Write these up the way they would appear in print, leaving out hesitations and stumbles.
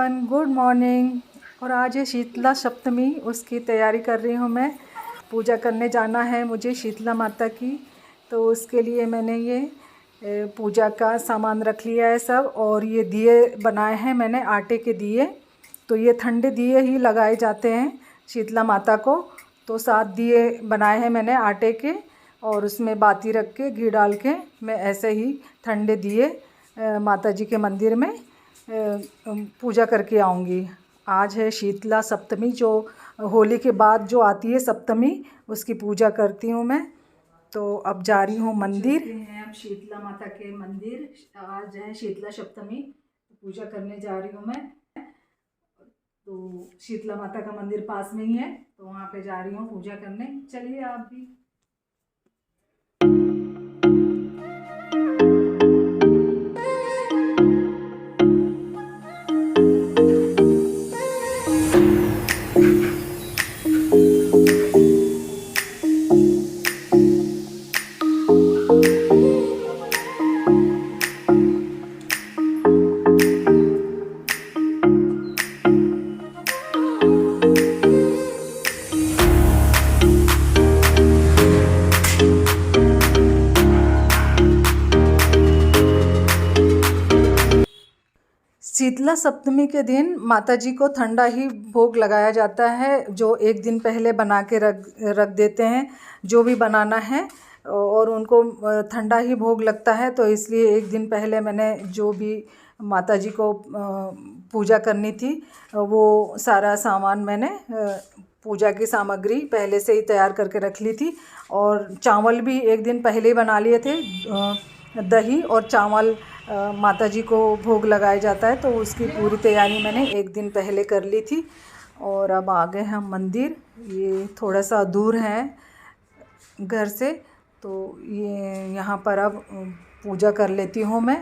Everyone, good morning. और आज है शीतला सप्तमी, उसकी तैयारी कर रही हूँ मैं। पूजा करने जाना है मुझे शीतला माता की, तो उसके लिए मैंने ये पूजा का सामान रख लिया है सब। और ये दिए बनाए हैं मैंने, आटे के दिए। तो ये ठंडे दिए ही लगाए जाते हैं शीतला माता को। तो 7 दिए बनाए हैं मैंने आटे के, और उसमें बाती रख के घी डाल के मैं ऐसे ही ठंडे दिए माता जी के मंदिर में पूजा करके आऊँगी। आज है शीतला सप्तमी, जो होली के बाद जो आती है सप्तमी, उसकी पूजा करती हूँ मैं। तो अब जा रही हूँ मंदिर। हैं अब शीतला माता के मंदिर। आज है शीतला सप्तमी, पूजा करने जा रही हूँ मैं। तो शीतला माता का मंदिर पास में ही है, तो वहाँ पे जा रही हूँ पूजा करने। चलिए आप भी। शीतला सप्तमी के दिन माता जी को ठंडा ही भोग लगाया जाता है, जो एक दिन पहले बना के रख देते हैं जो भी बनाना है, और उनको ठंडा ही भोग लगता है। तो इसलिए एक दिन पहले मैंने जो भी माता जी को पूजा करनी थी, वो सारा सामान मैंने पूजा की सामग्री पहले से ही तैयार करके रख ली थी। और चावल भी एक दिन पहले ही बना लिए थे। दही और चावल माता जी को भोग लगाया जाता है, तो उसकी पूरी तैयारी मैंने एक दिन पहले कर ली थी। और अब आ गए हम मंदिर। ये थोड़ा सा दूर है घर से, तो ये यहाँ पर अब पूजा कर लेती हूँ मैं।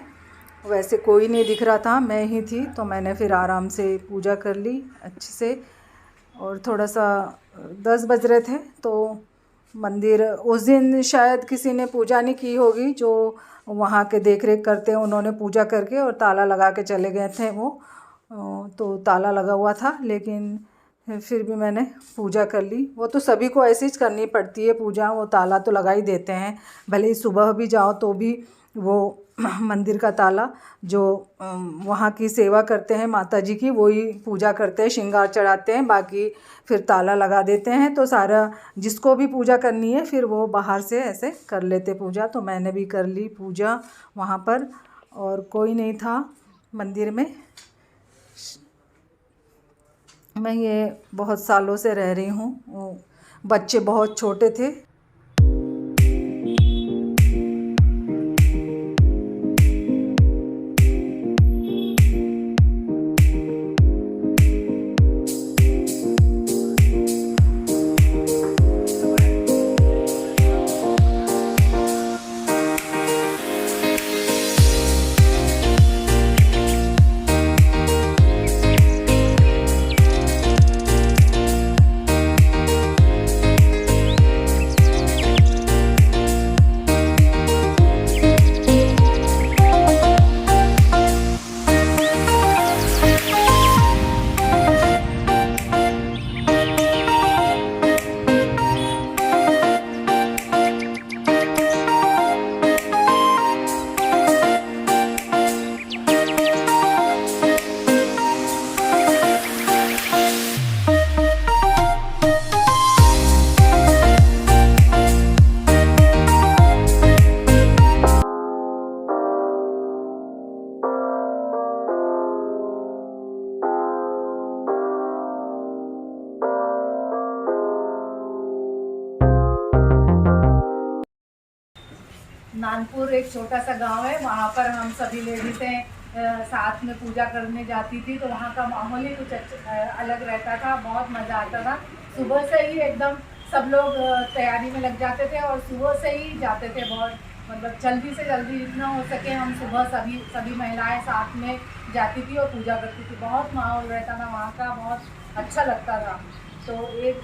वैसे कोई नहीं दिख रहा था, मैं ही थी, तो मैंने फिर आराम से पूजा कर ली अच्छे से। और थोड़ा सा 10 बज रहे थे, तो मंदिर उस दिन शायद किसी ने पूजा नहीं की होगी, जो वहाँ के देख रेख करते हैं, उन्होंने पूजा करके और ताला लगा के चले गए थे वो। तो ताला लगा हुआ था, लेकिन फिर भी मैंने पूजा कर ली। वो तो सभी को ऐसे ही करनी पड़ती है पूजा, वो ताला तो लगा ही देते हैं। भले ही सुबह भी जाओ तो भी वो मंदिर का ताला, जो वहाँ की सेवा करते हैं माता जी की, वही पूजा करते हैं, श्रृंगार चढ़ाते हैं, बाकी फिर ताला लगा देते हैं। तो सारा जिसको भी पूजा करनी है फिर वो बाहर से ऐसे कर लेते पूजा। तो मैंने भी कर ली पूजा वहाँ पर, और कोई नहीं था मंदिर में। मैं ये बहुत सालों से रह रही हूँ, बच्चे बहुत छोटे थे। नानपुर एक छोटा सा गांव है, वहाँ पर हम सभी लेडीज़ें साथ में पूजा करने जाती थी। तो वहाँ का माहौल ही कुछ अलग रहता था, बहुत मज़ा आता था। सुबह से ही एकदम सब लोग तैयारी में लग जाते थे, और सुबह से ही जाते थे। बहुत मतलब जल्दी से जल्दी जितना हो सके हम सुबह सभी महिलाएं साथ में जाती थी और पूजा करती थी। बहुत माहौल रहता था वहाँ का, बहुत अच्छा लगता था। तो एक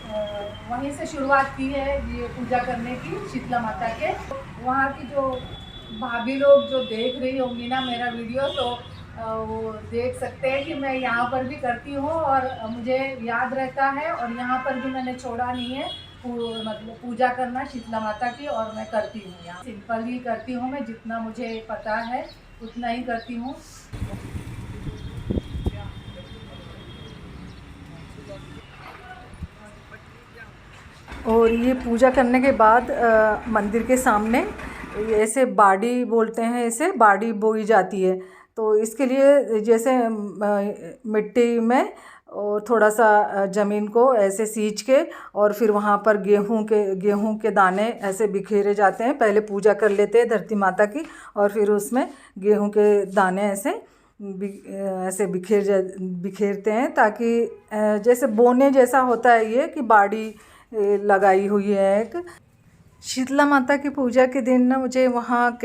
वहीं से शुरुआत की है ये पूजा करने की शीतला माता के। वहाँ की जो भाभी लोग जो देख रही होंगी ना मेरा वीडियो, तो वो देख सकते हैं कि मैं यहाँ पर भी करती हूँ और मुझे याद रहता है, और यहाँ पर भी मैंने छोड़ा नहीं है मतलब पूजा करना शीतला माता की, और मैं करती हूँ। यहाँ सिंपल ही करती हूँ, मैं जितना मुझे पता है उतना ही करती हूँ। और ये पूजा करने के बाद मंदिर के सामने ऐसे बाड़ी बोलते हैं, इसे बाड़ी बोई जाती है। तो इसके लिए जैसे मिट्टी में और थोड़ा सा ज़मीन को ऐसे सींच के, और फिर वहाँ पर गेहूं के दाने ऐसे बिखेरे जाते हैं। पहले पूजा कर लेते हैं धरती माता की, और फिर उसमें गेहूं के दाने ऐसे बिखेरते हैं, ताकि जैसे बोने जैसा होता है ये, कि बाड़ी लगाई हुई है एक। शीतला माता की पूजा के दिन ना मुझे वहाँ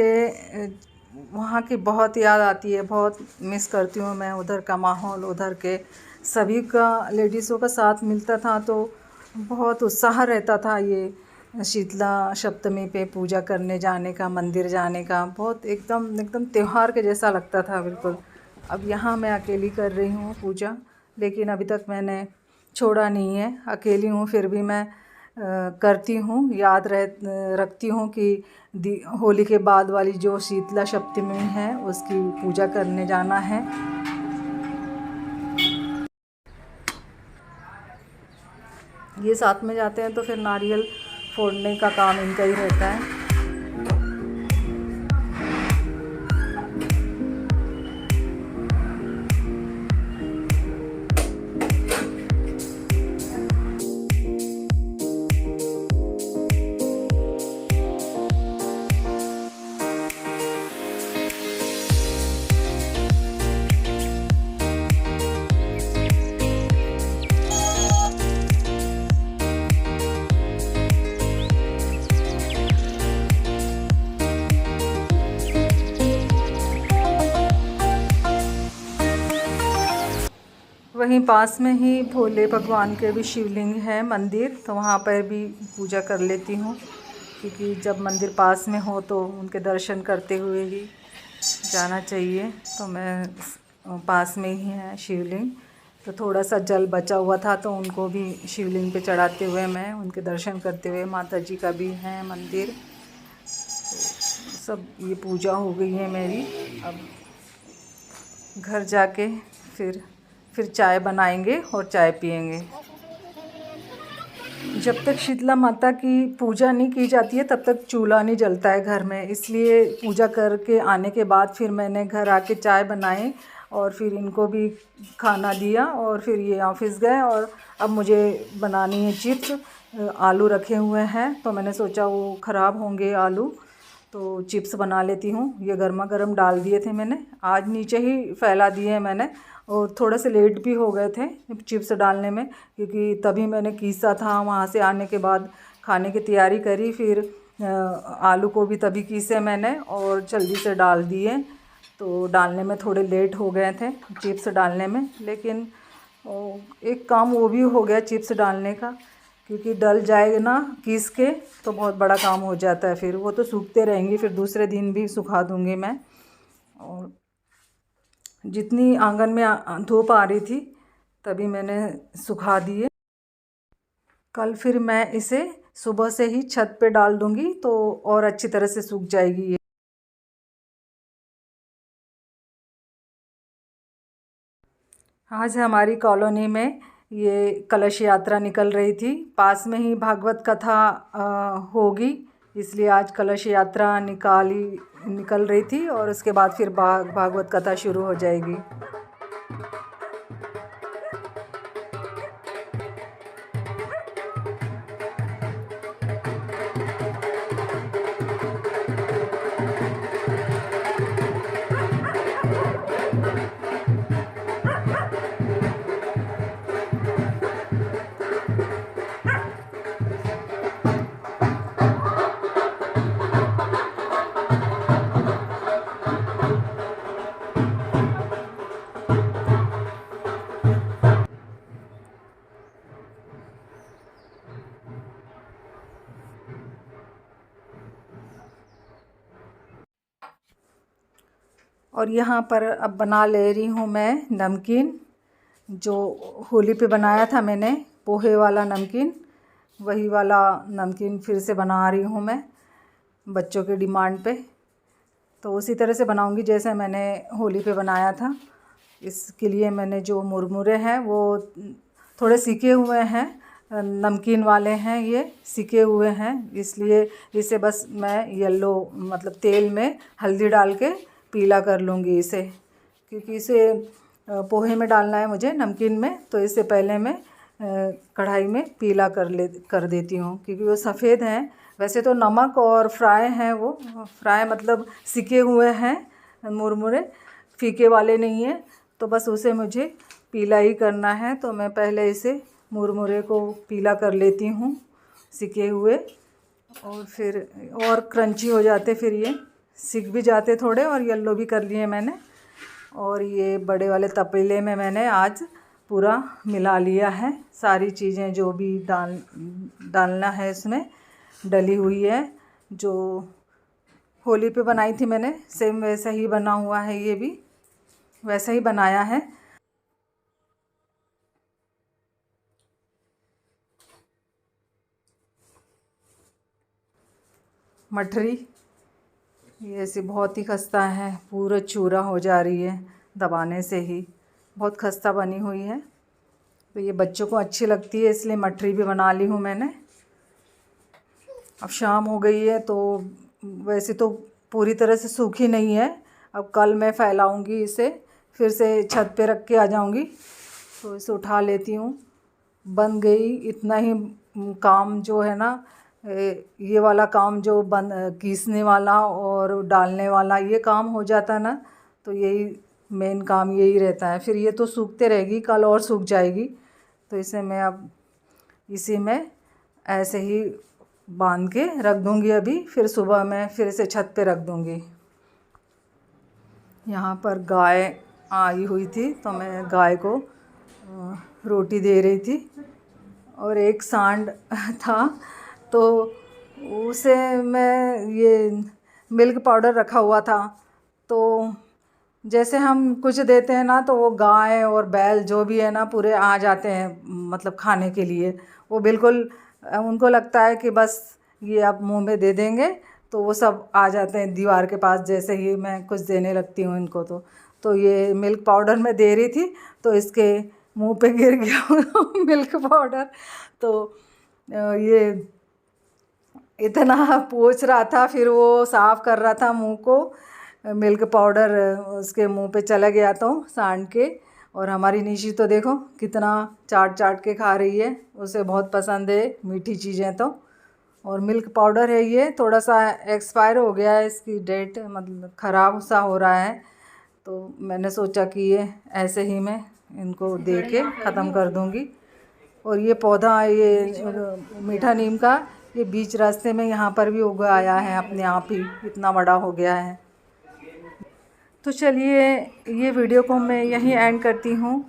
की बहुत याद आती है, बहुत मिस करती हूँ मैं उधर का माहौल, उधर के सभी का लेडीज़ों का साथ मिलता था, तो बहुत उत्साह रहता था ये शीतला सप्तमी पे पूजा करने जाने का, मंदिर जाने का। बहुत एकदम एकदम त्यौहार के जैसा लगता था बिल्कुल। अब यहाँ मैं अकेली कर रही हूँ पूजा, लेकिन अभी तक मैंने छोड़ा नहीं है। अकेली हूँ फिर भी मैं करती हूँ, रखती हूँ कि होली के बाद वाली जो शीतला सप्तमी है उसकी पूजा करने जाना है। ये साथ में जाते हैं तो फिर नारियल फोड़ने का काम इनका ही रहता है। वहीं पास में ही भोले भगवान के भी शिवलिंग है मंदिर, तो वहाँ पर भी पूजा कर लेती हूँ, क्योंकि जब मंदिर पास में हो तो उनके दर्शन करते हुए ही जाना चाहिए। तो मैं पास में ही है शिवलिंग, तो थोड़ा सा जल बचा हुआ था तो उनको भी शिवलिंग पे चढ़ाते हुए मैं उनके दर्शन करते हुए, माता जी का भी है मंदिर। तो सब ये पूजा हो गई है मेरी। अब घर जाके फिर चाय बनाएंगे और चाय पियेंगे। जब तक शीतला माता की पूजा नहीं की जाती है तब तक चूल्हा नहीं जलता है घर में, इसलिए पूजा करके आने के बाद फिर मैंने घर आके चाय बनाई और फिर इनको भी खाना दिया, और फिर ये ऑफिस गए। और अब मुझे बनानी है चिप्स। आलू रखे हुए हैं तो मैंने सोचा वो ख़राब होंगे आलू, तो चिप्स बना लेती हूँ। ये गर्मा गर्म डाल दिए थे मैंने, आज नीचे ही फैला दिए हैं मैंने, और थोड़े से लेट भी हो गए थे चिप्स डालने में, क्योंकि तभी मैंने कीसा था। वहाँ से आने के बाद खाने की तैयारी करी, फिर आलू को भी तभी कीसे मैंने और जल्दी से डाल दिए। तो डालने में थोड़े लेट हो गए थे चिप्स डालने में, लेकिन एक काम वो भी हो गया चिप्स डालने का, क्योंकि डल जाएगा ना कीस के तो बहुत बड़ा काम हो जाता है। फिर वो तो सूखते रहेंगे, फिर दूसरे दिन भी सुखा दूँगी मैं। और जितनी आंगन में धूप आ रही थी तभी मैंने सुखा दिए। कल फिर मैं इसे सुबह से ही छत पे डाल दूँगी तो और अच्छी तरह से सूख जाएगी ये। आज हमारी कॉलोनी में ये कलश यात्रा निकल रही थी, पास में ही भागवत कथा होगी, इसलिए आज कलश यात्रा निकल रही थी, और उसके बाद फिर भागवत कथा शुरू हो जाएगी। और यहाँ पर अब बना ले रही हूँ मैं नमकीन, जो होली पे बनाया था मैंने, पोहे वाला नमकीन। वही वाला नमकीन फिर से बना रही हूँ मैं बच्चों के डिमांड पे। तो उसी तरह से बनाऊँगी जैसे मैंने होली पे बनाया था। इसके लिए मैंने जो मुरमुरे हैं वो थोड़े सिके हुए हैं, नमकीन वाले हैं, ये सिके हुए हैं, इसलिए इसे बस मैं येलो मतलब तेल में हल्दी डाल के पीला कर लूँगी इसे, क्योंकि इसे पोहे में डालना है मुझे नमकीन में। तो इससे पहले मैं कढ़ाई में पीला कर देती हूँ, क्योंकि वो सफ़ेद हैं। वैसे तो नमक और फ्राई हैं, वो फ्राई मतलब सिके हुए हैं मुरमुरे, फीके वाले नहीं हैं। तो बस उसे मुझे पीला ही करना है। तो मैं पहले इसे मुरमुरे को पीला कर लेती हूँ सिके हुए, और फिर और क्रंची हो जाते, फिर ये सिक भी जाते थोड़े, और येलो भी कर लिए मैंने। और ये बड़े वाले तपेले में मैंने आज पूरा मिला लिया है, सारी चीज़ें जो भी डालना है इसमें डली हुई है। जो होली पे बनाई थी मैंने, सेम वैसा ही बना हुआ है, ये भी वैसा ही बनाया है। मठरी ये ऐसे बहुत ही खस्ता है, पूरा चूरा हो जा रही है दबाने से ही, बहुत खस्ता बनी हुई है। तो ये बच्चों को अच्छी लगती है, इसलिए मठरी भी बना ली हूँ मैंने। अब शाम हो गई है, तो वैसे तो पूरी तरह से सूखी नहीं है। अब कल मैं फैलाऊंगी इसे, फिर से छत पे रख के आ जाऊंगी। तो इसे उठा लेती हूँ, बन गई। इतना ही काम जो है ना, ये वाला काम जो कीसने वाला और डालने वाला ये काम हो जाता है ना, तो यही मेन काम यही रहता है। फिर ये तो सूखते रहेगी, कल और सूख जाएगी। तो इसे मैं अब इसी में ऐसे ही बांध के रख दूँगी अभी, फिर सुबह मैं फिर से छत पे रख दूँगी। यहाँ पर गाय आई हुई थी, तो मैं गाय को रोटी दे रही थी। और एक सांड था, तो उसे मैं ये मिल्क पाउडर रखा हुआ था। तो जैसे हम कुछ देते हैं ना, तो वो गाय और बैल जो भी है ना पूरे आ जाते हैं, मतलब खाने के लिए। वो बिल्कुल उनको लगता है कि बस ये आप मुंह में दे देंगे, तो वो सब आ जाते हैं दीवार के पास जैसे ही मैं कुछ देने लगती हूँ इनको। तो ये मिल्क पाउडर मैं दे रही थी, तो इसके मुंह पे गिर गया मिल्क पाउडर। तो ये इतना पोंछ रहा था, फिर वो साफ़ कर रहा था मुंह को, मिल्क पाउडर उसके मुंह पे चला गया तो सांड के। और हमारी निशी तो देखो कितना चाट चाट के खा रही है, उसे बहुत पसंद है मीठी चीज़ें। तो और मिल्क पाउडर है, ये थोड़ा सा एक्सपायर हो गया है, इसकी डेट मतलब ख़राब सा हो रहा है। तो मैंने सोचा कि ये ऐसे ही मैं इनको दे के ख़त्म कर दूँगी। और ये पौधा, ये मीठा नीम का, ये बीच रास्ते में यहाँ पर भी उग आया है अपने आप ही, इतना बड़ा हो गया है। तो चलिए, ये वीडियो को मैं यहीं एंड करती हूँ,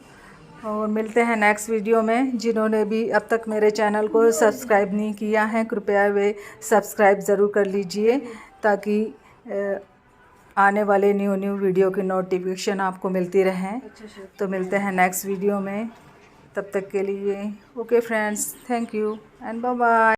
और मिलते हैं नेक्स्ट वीडियो में। जिन्होंने भी अब तक मेरे चैनल को सब्सक्राइब नहीं किया है, कृपया वे सब्सक्राइब ज़रूर कर लीजिए, ताकि आने वाले न्यू वीडियो की नोटिफिकेशन आपको मिलती रहें। तो मिलते हैं नेक्स्ट वीडियो में, तब तक के लिए okay friends, thank you and bye bye.